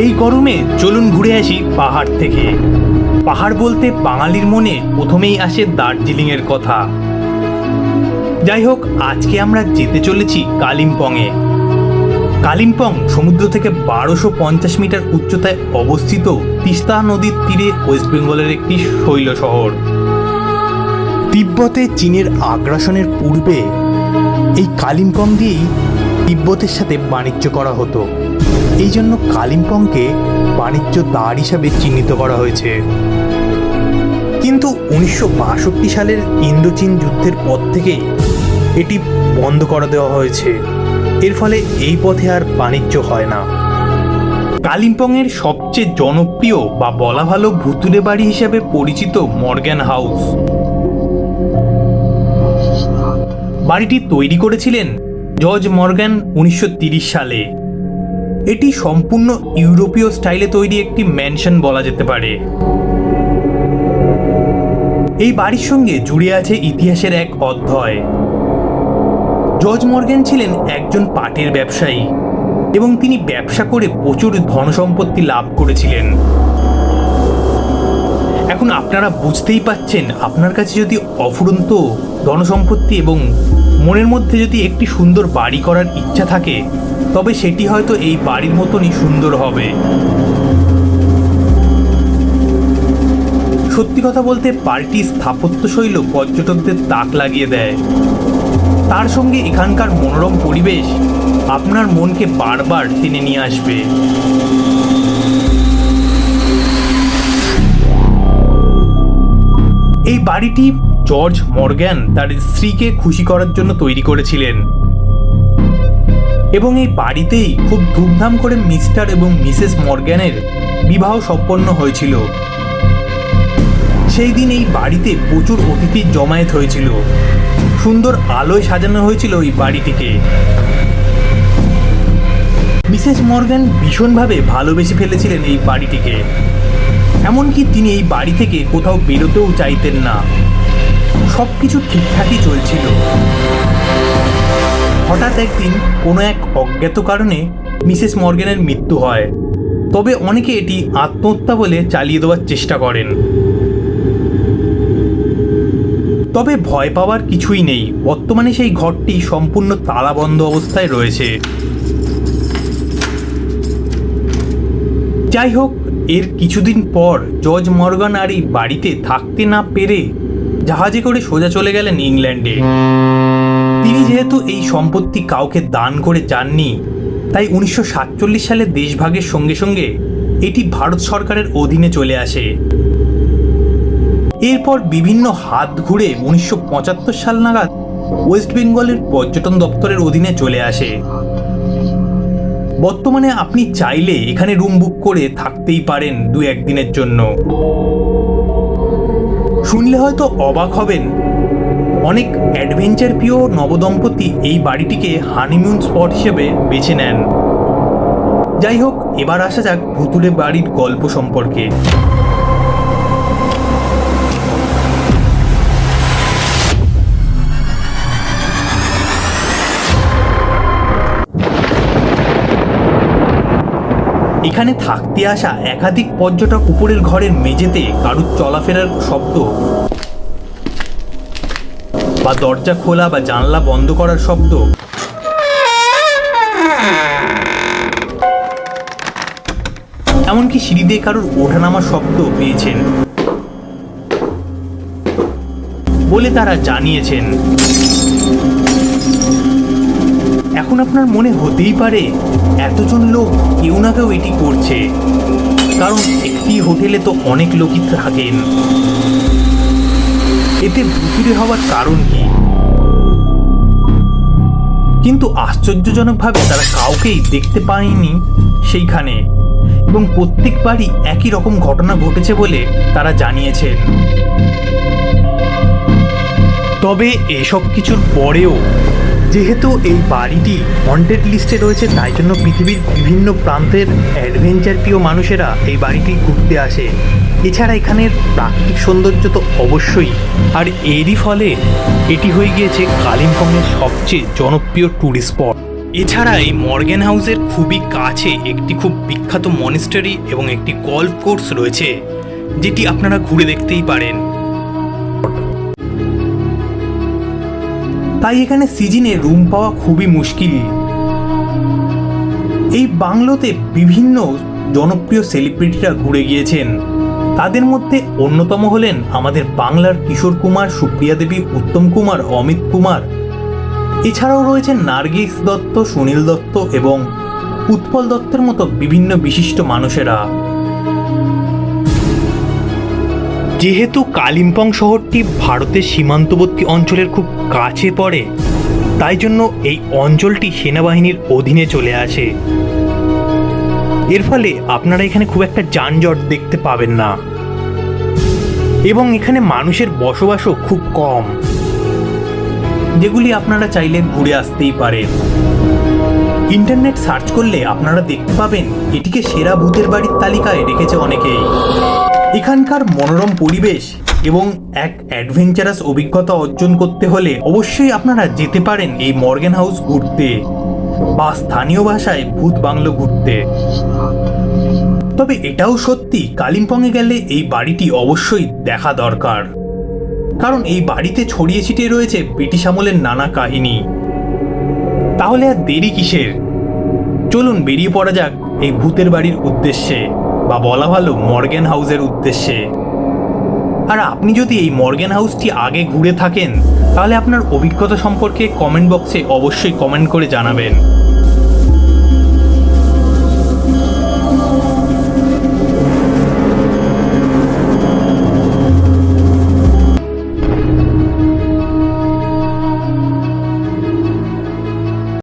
এই গরমে চলুন ঘুরে আসি পাহাড় থেকে। পাহাড় বলতে বাঙালির মনে প্রথমেই আসে দার্জিলিংয়ের কথা। যাই হোক, আজকে আমরা যেতে চলেছি কালিম্পংয়ে। কালিম্পং সমুদ্র থেকে 1250 মিটার উচ্চতায় অবস্থিত তিস্তা নদীর তীরে ওয়েস্ট বেঙ্গলের একটি শৈল শহর। তিব্বতে চীনের আগ্রাসনের পূর্বে এই কালিম্পং দিয়েই তিব্বতের সাথে বাণিজ্য করা হতো। এই জন্য কালিম্পংকে বাণিজ্য দ্বার হিসাবে চিহ্নিত করা হয়েছে। কিন্তু 1962 সালের ইন্দো-চীন যুদ্ধের পর থেকে এটি বন্ধ করে দেওয়া হয়েছে। এর ফলে এই পথে আর বাণিজ্য হয় না। কালিম্পংয়ের সবচেয়ে জনপ্রিয় বা বলা ভালো ভুতুড়ে বাড়ি হিসেবে পরিচিত মর্গ্যান হাউস। বাড়িটি তৈরি করেছিলেন জর্জ মর্গ্যান 1930 সালে। এটি সম্পূর্ণ ইউরোপীয় স্টাইলে তৈরি একটি ম্যানশন বলা যেতে পারে। এই বাড়ির সঙ্গে জুড়ে আছে ইতিহাসের এক অধ্যায়। জর্জ মর্গ্যান ছিলেন একজন পাটের ব্যবসায়ী এবং তিনি ব্যবসা করে প্রচুর ধনসম্পত্তি লাভ করেছিলেন। এখন আপনারা বুঝতেই পাচ্ছেন, আপনার কাছে যদি অফুরন্ত ধনসম্পত্তি এবং মনের মধ্যে যদি একটি সুন্দর বাড়ি করার ইচ্ছা থাকে, তবে সেটি হয়তো এই বাড়ির মতনই সুন্দর হবে। সত্যি কথা বলতে বাড়িটির স্থাপত্যশৈল পর্যটকদের তাক লাগিয়ে দেয়। তার সঙ্গে এখানকার মনোরম পরিবেশ আপনার মনকে বারবার টেনে নিয়ে আসবে। এই বাড়িটি জর্জ মর্গ্যান তার স্ত্রীকে খুশি করার জন্য তৈরি করেছিলেন এবং এই বাড়িতেই খুব ধুমধাম করে মিস্টার এবং মিসেস মর্গ্যানের বিবাহ সম্পন্ন হয়েছিল। সেই দিন এই বাড়িতে প্রচুর অতিথির জমায়েত হয়েছিল। সুন্দর আলোয় সাজানো হয়েছিল এই বাড়িটিকে। মিসেস মর্গ্যান ভীষণভাবে ভালোবেসে ফেলেছিলেন এই বাড়িটিকে। এমনকি তিনি এই বাড়ি থেকে কোথাও বেরোতেও চাইতেন না। সব কিছু ঠিকঠাকই চলছিল। হঠাৎ একদিন কোনো এক অজ্ঞাত কারণে মিসেস মর্গ্যানের মৃত্যু হয়। তবে অনেকে এটি আত্মহত্যা বলে চালিয়ে দেওয়ার চেষ্টা করেন। তবে ভয় পাওয়ার কিছুই নেই। বর্তমানে সেই ঘরটি সম্পূর্ণ তালাবন্ধ অবস্থায় রয়েছে। যাই হোক, এর কিছুদিন পর জর্জ মর্গ্যান আর এই বাড়িতে থাকতে না পেরে জাহাজে করে সোজা চলে গেলেন ইংল্যান্ডে। তিনি যেহেতু এই সম্পত্তি কাউকে দান করে যাননি, তাই 1947 সালে দেশভাগের সঙ্গে সঙ্গে এটি ভারত সরকারের অধীনে চলে আসে। এরপর বিভিন্ন হাত ঘুরে 1975 সাল নাগাদ ওয়েস্ট বেঙ্গলের পর্যটন দপ্তরের অধীনে চলে আসে। বর্তমানে আপনি চাইলে এখানে রুম বুক করে থাকতেই পারেন 2-1 দিনের জন্য। শুনলে হয়তো অবাক হবেন, অনেক অ্যাডভেঞ্চার প্রিয় নবদম্পতি এই বাড়িটিকে হানিমুন স্পট হিসেবে বেছে নেন। যাই হোক, এবার আসা যাক ভুতুড়ে বাড়ির গল্প সম্পর্কে। এখানে থাকতে আসা একাধিক পর্যটক উপরের ঘরের মেঝেতে কারুর চলাফেরার শব্দ বা দরজা খোলা বা জানলা বন্ধ করার শব্দ, এমনকি সিঁড়ি দিয়ে কারুর ওঠানামার শব্দ পেয়েছেন বলে তারা জানিয়েছেন। এখন আপনার মনে হতেই পারে, এতজন লোক কেউ না কেউ এটি করছে, কারণ একটি হোটেলে তো অনেক লোকই থাকেন। এতে ভুতুড়ে হওয়ার কারণ কি? কিন্তু আশ্চর্যজনকভাবে তারা কাউকেই দেখতে পায়নি সেইখানে, এবং প্রত্যেকবারই একই রকম ঘটনা ঘটেছে বলে তারা জানিয়েছেন। তবে এসব কিছুর পরেও যেহেতু এই বাড়িটি হন্টেড লিস্টে রয়েছে, তাই জন্য পৃথিবীর বিভিন্ন প্রান্তের অ্যাডভেঞ্চার প্রিয় মানুষেরা এই বাড়িটি ঘুরতে আসে। এছাড়া এখানের প্রাকৃতিক সৌন্দর্য তো অবশ্যই, আর এরই ফলে এটি হয়ে গিয়েছে কালিম্পংয়ের সবচেয়ে জনপ্রিয় ট্যুরিস্ট স্পট। এছাড়া এই মর্গ্যান হাউসের খুবই কাছে একটি খুব বিখ্যাত মনেস্টারি এবং একটি গল্ফ কোর্স রয়েছে, যেটি আপনারা ঘুরে দেখতেই পারেন। তাই এখানে সিজনে রুম পাওয়া খুবই মুশকিল। এই বাংলোতে বিভিন্ন জনপ্রিয় সেলিব্রিটিরা ঘুরে গিয়েছেন। তাদের মধ্যে অন্যতম হলেন আমাদের বাংলার কিশোর কুমার, সুপ্রিয়া দেবী, উত্তম কুমার, অমিত কুমার। এছাড়াও রয়েছেন নার্গিস দত্ত, সুনীল দত্ত এবং উৎপল দত্তের মতো বিভিন্ন বিশিষ্ট মানুষেরা। যেহেতু কালিম্পং শহরটি ভারতের সীমান্তবর্তী অঞ্চলের খুব কাছে পড়ে, তাই জন্য এই অঞ্চলটি সেনাবাহিনীর অধীনে চলে আসে। এর ফলে আপনারা এখানে খুব একটা যানজট দেখতে পাবেন না এবং এখানে মানুষের বসবাসও খুব কম, যেগুলি আপনারা চাইলে ঘুরে আসতেই পারেন। ইন্টারনেট সার্চ করলে আপনারা দেখতে পাবেন এটিকে সেরা ভূতের বাড়ির তালিকায় রেখেছে অনেকেই। এখানকার মনোরম পরিবেশ এবং এক অ্যাডভেঞ্চারাস অভিজ্ঞতা অর্জন করতে হলে অবশ্যই আপনারা যেতে পারেন এই মর্গ্যান হাউস ঘুরতে বা স্থানীয় ভাষায় ভূত বাংলো ঘুরতে। তবে এটাও সত্যি, কালিম্পংয়ে গেলে এই বাড়িটি অবশ্যই দেখা দরকার, কারণ এই বাড়িতে ছড়িয়ে ছিটিয়ে রয়েছে ব্রিটিশ আমলের নানা কাহিনী। তাহলে আর দেরি কিসের, চলুন বেরিয়ে পড়া যাক এই ভূতের বাড়ির উদ্দেশ্যে, বা বলা ভালো মর্গ্যান হাউসের উদ্দেশ্যে। আর আপনি যদি এই মর্গ্যান হাউসটি আগে ঘুরে থাকেন, তাহলে আপনার অভিজ্ঞতা সম্পর্কে কমেন্ট বক্সে অবশ্যই কমেন্ট করে জানাবেন।